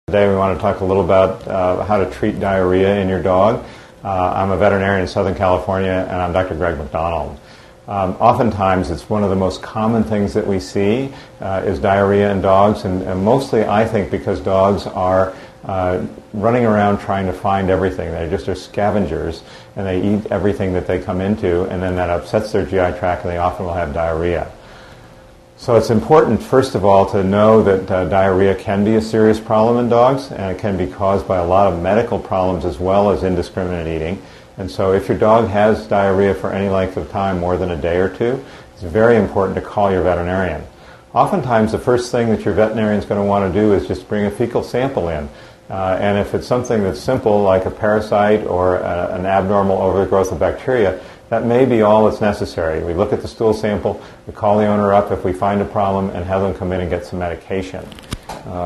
Today we want to talk a little about how to treat diarrhea in your dog. I'm a veterinarian in Southern California, and I'm Dr. Greg McDonald. Oftentimes it's one of the most common things that we see is diarrhea in dogs, and mostly I think because dogs are running around trying to find everything. They just are scavengers, and they eat everything that they come into, and then that upsets their GI tract, and they often will have diarrhea. So it's important, first of all, to know that diarrhea can be a serious problem in dogs, and it can be caused by a lot of medical problems as well as indiscriminate eating. And so if your dog has diarrhea for any length of time, more than a day or two, it's very important to call your veterinarian. Oftentimes the first thing that your veterinarian is going to want to do is just bring a fecal sample in. And if it's something that's simple, like a parasite or an abnormal overgrowth of bacteria, that may be all that's necessary. We look at the stool sample, we call the owner up if we find a problem, and have them come in and get some medication.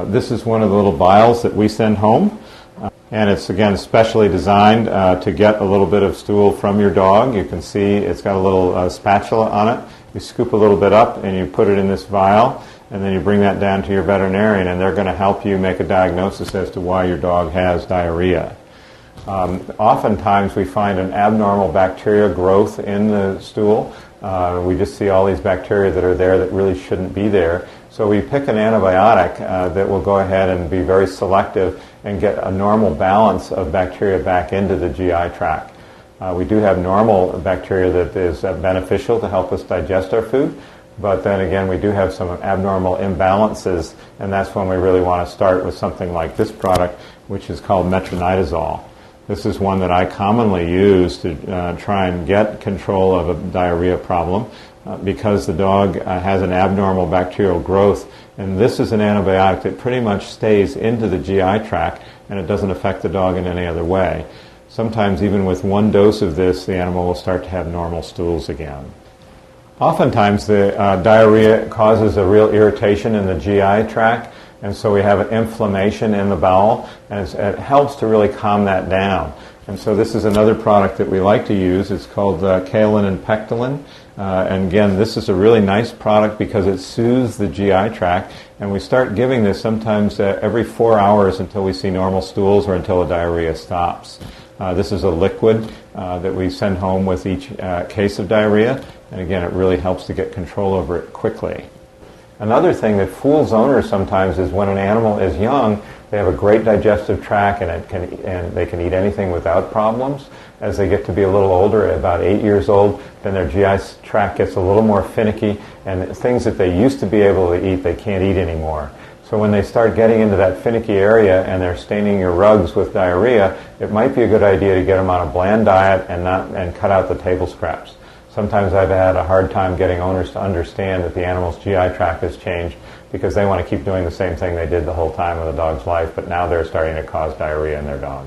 This is one of the little vials that we send home. And it's, again, specially designed to get a little bit of stool from your dog. You can see it's got a little spatula on it. You scoop a little bit up and you put it in this vial, and then you bring that down to your veterinarian, and they're going to help you make a diagnosis as to why your dog has diarrhea. Oftentimes we find an abnormal bacteria growth in the stool. We just see all these bacteria that are there that really shouldn't be there. So we pick an antibiotic that will go ahead and be very selective and get a normal balance of bacteria back into the GI tract. We do have normal bacteria that is beneficial to help us digest our food, but then again we do have some abnormal imbalances, and that's when we really want to start with something like this product, which is called metronidazole. This is one that I commonly use to try and get control of a diarrhea problem because the dog has an abnormal bacterial growth, and this is an antibiotic that pretty much stays into the GI tract and it doesn't affect the dog in any other way. Sometimes even with one dose of this, the animal will start to have normal stools again. Oftentimes the diarrhea causes a real irritation in the GI tract, and so we have an inflammation in the bowel, and it helps to really calm that down. And so this is another product that we like to use. It's called Kaolin and Pectolin. And again, this is a really nice product because it soothes the GI tract, and we start giving this sometimes every 4 hours until we see normal stools or until the diarrhea stops. This is a liquid that we send home with each case of diarrhea, and again, it really helps to get control over it quickly. Another thing that fools owners sometimes is when an animal is young, they have a great digestive tract and they can eat anything without problems. As they get to be a little older, at about 8 years old, then their GI tract gets a little more finicky, and things that they used to be able to eat, they can't eat anymore. So when they start getting into that finicky area and they're staining your rugs with diarrhea, it might be a good idea to get them on a bland diet and cut out the table scraps. Sometimes I've had a hard time getting owners to understand that the animal's GI tract has changed because they want to keep doing the same thing they did the whole time of the dog's life, but now they're starting to cause diarrhea in their dog.